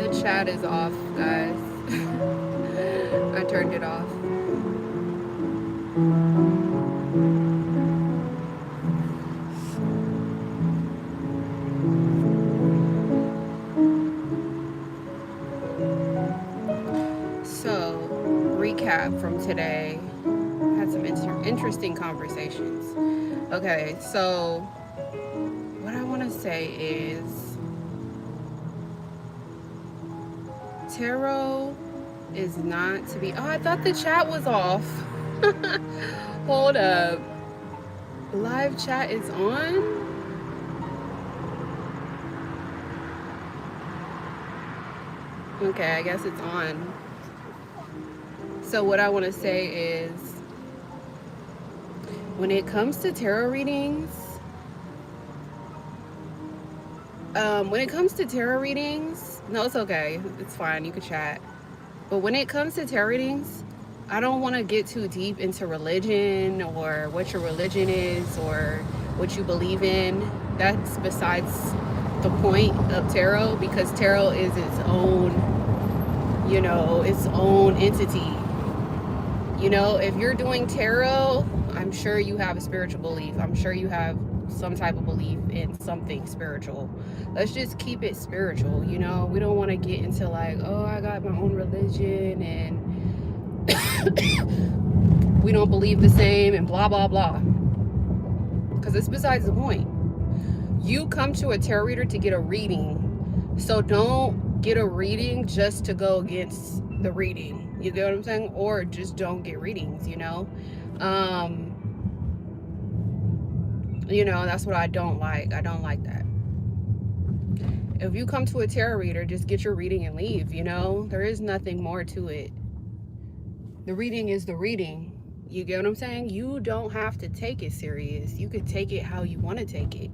The chat is off, guys. I turned it off. So, recap from today. Had some interesting conversations. Okay, so what I want to say is tarot is not to be. Oh, I thought the chat was off. Hold up. Live chat is on? Okay, I guess it's on. So what I want to say is when it comes to tarot readings, no, it's okay. It's fine. You can chat. But when it comes to tarot readings, I don't want to get too deep into religion or what your religion is or what you believe in. That's besides the point of tarot, because tarot is its own, its own entity. If you're doing tarot, I'm sure you have a spiritual belief. I'm sure you have some type of belief in something spiritual. Let's just keep it spiritual. We don't want to get into like, oh, I got my own religion and we don't believe the same and blah blah blah, because it's besides the point. You come to a tarot reader to get a reading, so don't get a reading just to go against the reading. You get what I'm saying? Or just don't get readings. That's what I don't like. I don't like that. If you come to a tarot reader, just get your reading and leave. There is nothing more to it. The reading is the reading. You get what I'm saying? You don't have to take it serious. You could take it how you want to take it.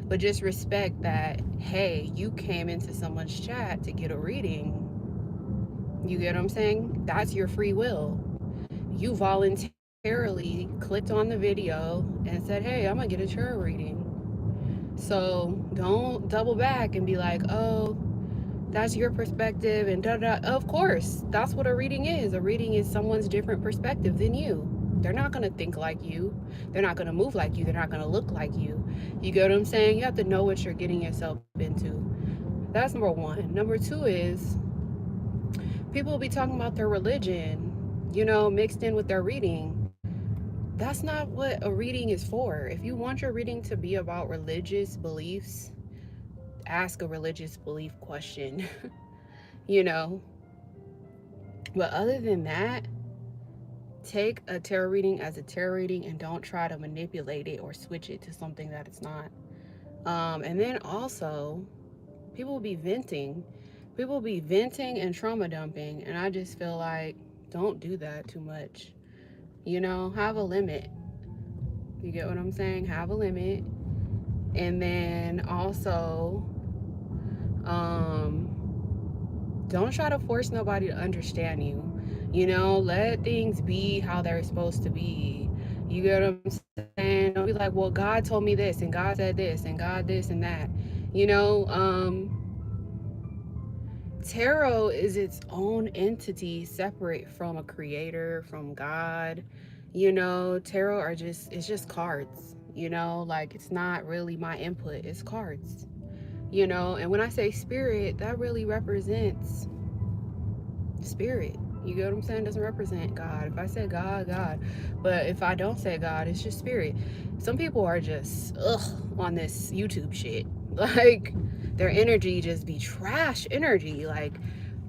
But just respect that, hey, you came into someone's chat to get a reading. You get what I'm saying? That's your free will. You voluntarily clicked on the video and said, hey, I'm going to get a tarot reading. So don't double back and be like, oh, that's your perspective and da da. Of course, that's what a reading is. A reading is someone's different perspective than you. They're not going to think like you. They're not going to move like you. They're not going to look like you. You get what I'm saying? You have to know what you're getting yourself into. That's number one. Number two is people will be talking about their religion, mixed in with their reading. That's not what a reading is for. If you want your reading to be about religious beliefs, ask a religious belief question, you know. But other than that, take a tarot reading as a tarot reading and don't try to manipulate it or switch it to something that it's not. And then also, people will be venting. People will be venting and trauma dumping. And I just feel like, don't do that too much. Have a limit. You get what I'm saying? Have a limit. And then also, don't try to force nobody to understand you. Let things be how they're supposed to be. You get what I'm saying? Don't be like, well, God told me this and God said this and God this and that. Tarot is its own entity separate from a creator, from God. Tarot it's just cards. Like, it's not really my input, it's cards. you know. And when I say spirit, that really represents spirit. You get what I'm saying? It doesn't represent God. If I say God, God. But if I don't say God, it's just spirit. Some people are just on this YouTube shit. Like their energy just be trash energy. Like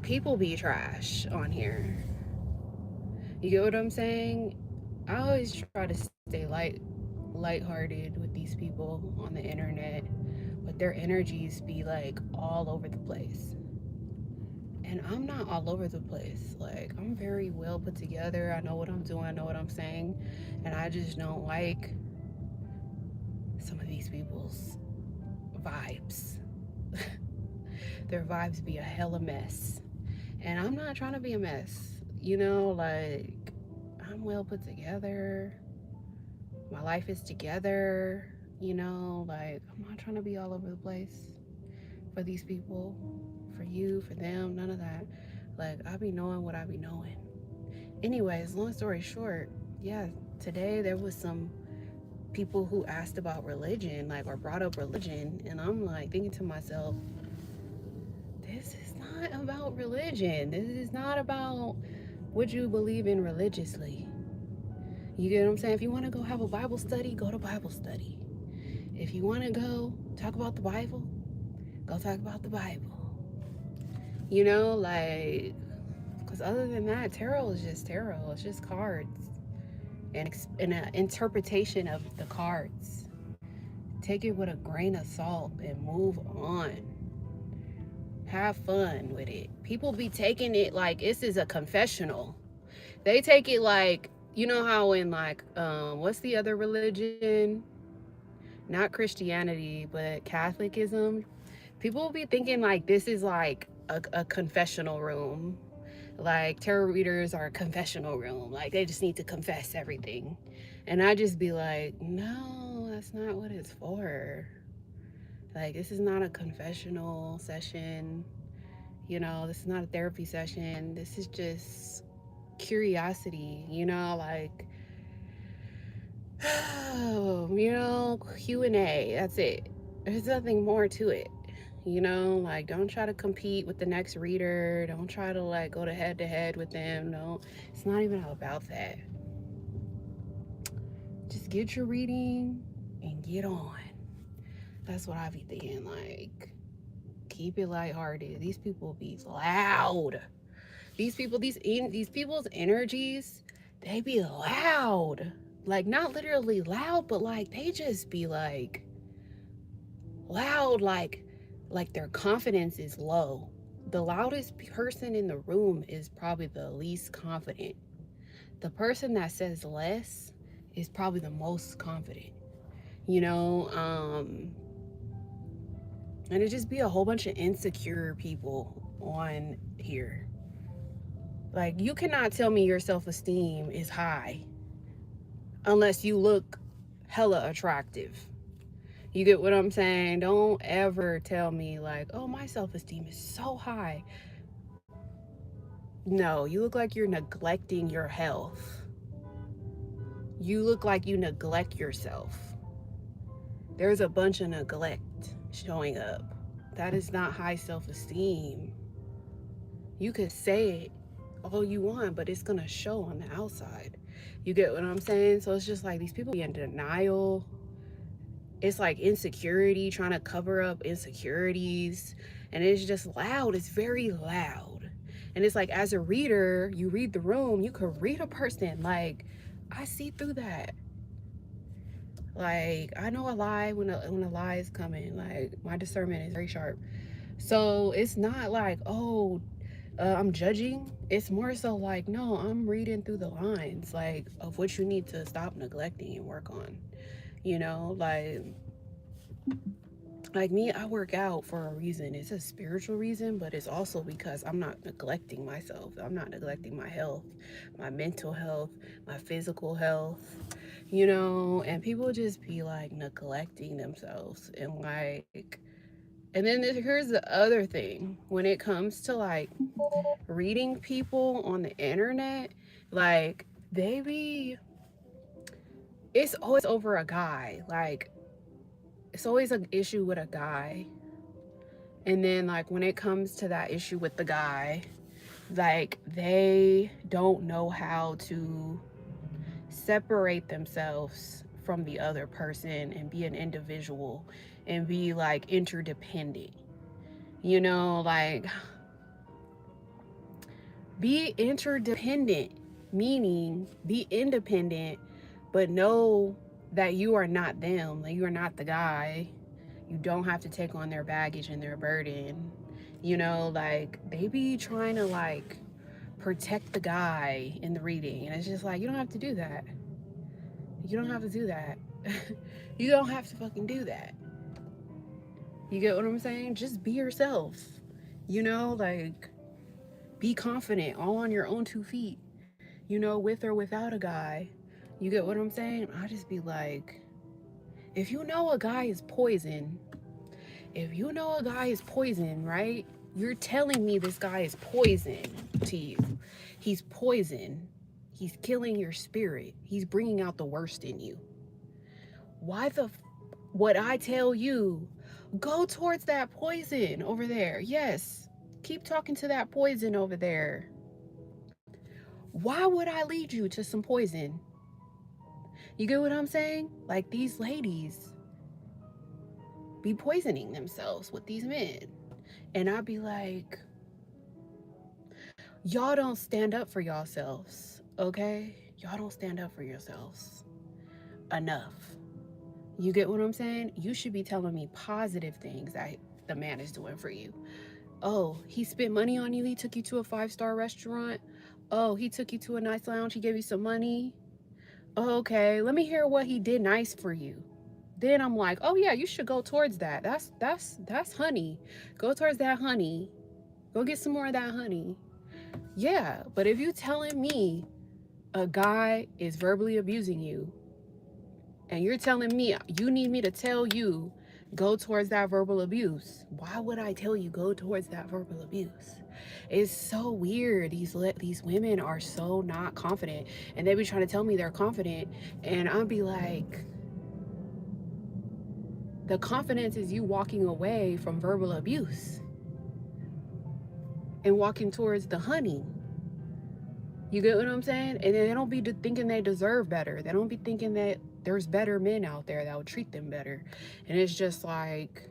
people be trash on here. You get what I'm saying? I always try to stay lighthearted with these people on the internet, but their energies be like all over the place. And I'm not all over the place. Like, I'm very well put together. I know what I'm doing, I know what I'm saying. And I just don't like some of these people's vibes. Their vibes be a hella mess. And I'm not trying to be a mess. You know, like, I'm well put together. My life is together. You know, like, I'm not trying to be all over the place for these people, for you, for them, none of that. Like, I be knowing what I be knowing. Anyways, long story short, yeah, today there was some people who asked about religion, like, or brought up religion, and I'm like thinking to myself, this is not about religion. This is not about what you believe in religiously. You get what I'm saying? If you want to go have a Bible study, go to Bible study. If you want to go talk about the Bible, go talk about the Bible. You know, like, because other than that, tarot is just tarot. It's just cards and an interpretation of the cards. Take it with a grain of salt and move on. Have fun with it. People be taking it like this is a confessional. They take it like, you know how in like what's the other religion? Not Christianity, but Catholicism. People will be thinking like this is like a confessional room. Like tarot readers are a confessional room. Like they just need to confess everything. And I just be like, no, that's not what it's for. Like this is not a confessional session. You know, this is not a therapy session. This is just curiosity, you know, like you know, Q&A. That's it. There's nothing more to it. You know, like don't try to compete with the next reader. Don't try to like go to head with them. No, it's not even about that. Just get your reading and get on. That's what I be thinking. Like, keep it lighthearted. These people be loud. These people's energies, they be loud. Like not literally loud, but like they just be like loud, like their confidence is low. The loudest person in the room is probably the least confident. The person that says less is probably the most confident. You know, and it just be a whole bunch of insecure people on here. Like you cannot tell me your self-esteem is high unless you look hella attractive. You get what I'm saying? Don't ever tell me like, "Oh, my self-esteem is so high." No, you look like you're neglecting your health. You look like you neglect yourself. There's a bunch of neglect showing up. That is not high self-esteem. You could say it all you want, but it's gonna show on the outside. You get what I'm saying? So it's just like these people be in denial. It's like insecurity, trying to cover up insecurities. And it's just loud. It's very loud. And it's like as a reader, you read the room, you could read a person. Like, I see through that. Like, I know a lie when a lie is coming. Like, my discernment is very sharp. So it's not like, oh, I'm judging. It's more so like, no, I'm reading through the lines, like, of what you need to stop neglecting and work on. You know, like me, I work out for a reason. It's a spiritual reason, but it's also because I'm not neglecting myself. I'm not neglecting my health, my mental health, my physical health, you know, and people just be like neglecting themselves and like, and then here's the other thing when it comes to like reading people on the internet, like they be, it's always over a guy. Like, it's always an issue with a guy. And then like when it comes to that issue with the guy, like they don't know how to separate themselves from the other person and be an individual and be like interdependent. You know, like be interdependent, meaning be independent, but know that you are not them, like you are not the guy. You don't have to take on their baggage and their burden. You know, like they be trying to like protect the guy in the reading. And it's just like, you don't have to do that. You don't have to do that. You don't have to fucking do that. You get what I'm saying? Just be yourself. You know, like be confident, all on your own 2 feet, you know, with or without a guy. You get what I'm saying? I just be like, if you know a guy is poison, if you know a guy is poison, right? You're telling me this guy is poison to you. He's poison. He's killing your spirit. He's bringing out the worst in you. Why the would I tell you, go towards that poison over there? Yes. Keep talking to that poison over there. Why would I lead you to some poison? You get what I'm saying? Like these ladies be poisoning themselves with these men. And I'd be like, y'all don't stand up for yourselves, okay? Y'all don't stand up for yourselves enough. You get what I'm saying? You should be telling me positive things that the man is doing for you. Oh, he spent money on you. He took you to a 5-star restaurant. Oh, he took you to a nice lounge. He gave you some money. Oh, okay, let me hear what he did nice for you. Then I'm like, oh yeah, you should go towards that. That's honey. Go towards that honey. Go get some more of that honey. Yeah, but if you telling me a guy is verbally abusing you and you're telling me you need me to tell you go towards that verbal abuse, why would I tell you go towards that verbal abuse? It's so weird. These women are so not confident, and they be trying to tell me they're confident, and I'll be like, the confidence is you walking away from verbal abuse and walking towards the honey. You get what I'm saying? And they don't be thinking they deserve better. They don't be thinking that there's better men out there that would treat them better. And it's just like,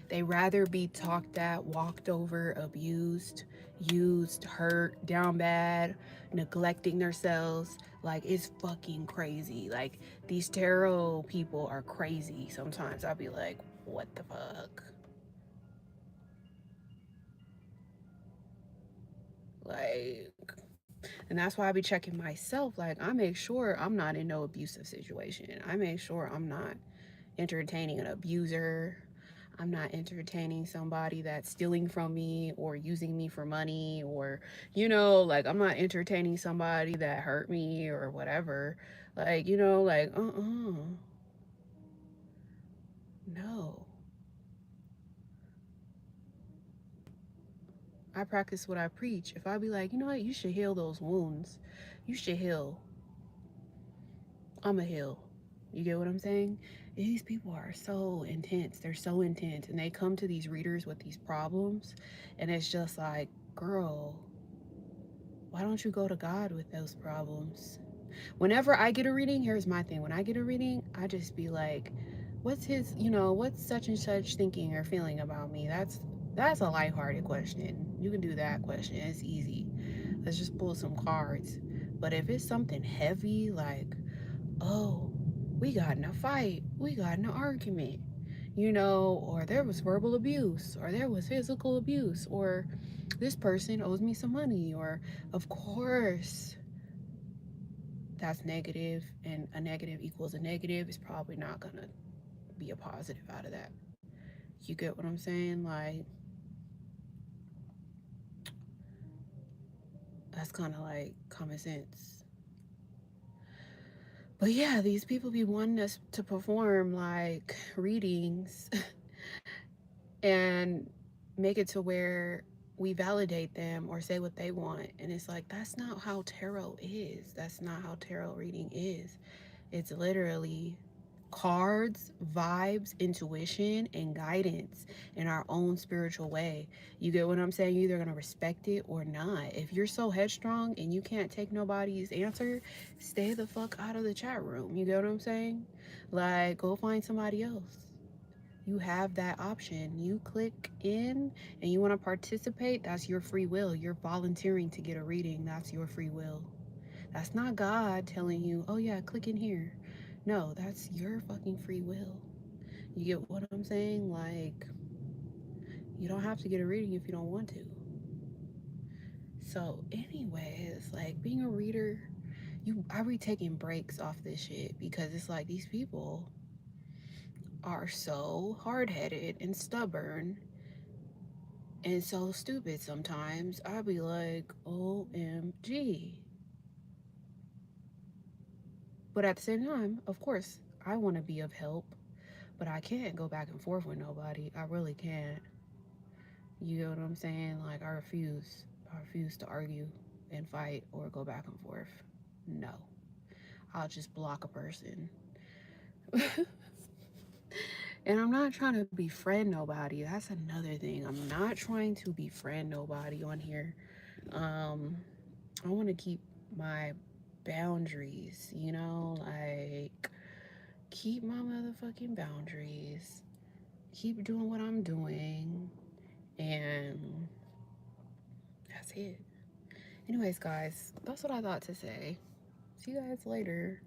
they rather be talked at, walked over, abused, used, hurt, down bad, neglecting themselves. Like, it's fucking crazy. Like, these tarot people are crazy sometimes. I'll be like, what the fuck? Like, and that's why I be checking myself. Like, I make sure I'm not in no abusive situation. I make sure I'm not entertaining an abuser. I'm not entertaining somebody that's stealing from me or using me for money, or, you know, like I'm not entertaining somebody that hurt me or whatever. Like, you know, like, no. I practice what I preach. If I be like, you know what, you should heal those wounds, you should heal. I'm a heal. You get what I'm saying? These people are so intense. They're so intense. And they come to these readers with these problems. And it's just like, girl, why don't you go to God with those problems? Whenever I get a reading, here's my thing. When I get a reading, I just be like, what's his, you know, what's such and such thinking or feeling about me? That's a lighthearted question. You can do that question. It's easy. Let's just pull some cards. But if it's something heavy, like, oh, we got in a fight, we got in an argument, you know, or there was verbal abuse, or there was physical abuse, or this person owes me some money, or of course that's negative, and a negative equals a negative. It's probably not gonna be a positive out of that. You get what I'm saying? Like, that's kind of like common sense. But yeah, these people be wanting us to perform like readings and make it to where we validate them or say what they want. And it's like, that's not how tarot is. That's not how tarot reading is. It's literally cards, vibes, intuition, and guidance in our own spiritual way. You get what I'm saying? You're either going to respect it or not. If you're so headstrong and you can't take nobody's answer, stay the fuck out of the chat room. You get what I'm saying? Like, go find somebody else. You have that option. You click in and you want to participate, that's your free will. You're volunteering to get a reading, that's your free will. That's not God telling you, oh yeah, click in here. No, that's your fucking free will. You get what I'm saying? Like, you don't have to get a reading if you don't want to. So, anyways, like being a reader, I be taking breaks off this shit because it's like these people are so hard headed and stubborn and so stupid sometimes. I be like, OMG. But at the same time, of course, I want to be of help, but I can't go back and forth with nobody. I really can't. You know what I'm saying? Like, I refuse. I refuse to argue and fight or go back and forth. No. I'll just block a person. And I'm not trying to befriend nobody. That's another thing. I'm not trying to befriend nobody on here. Um, I want to keep my boundaries, you know, like keep my motherfucking boundaries, keep doing what I'm doing, and that's it. Anyways, guys, that's what I thought to say. See you guys later.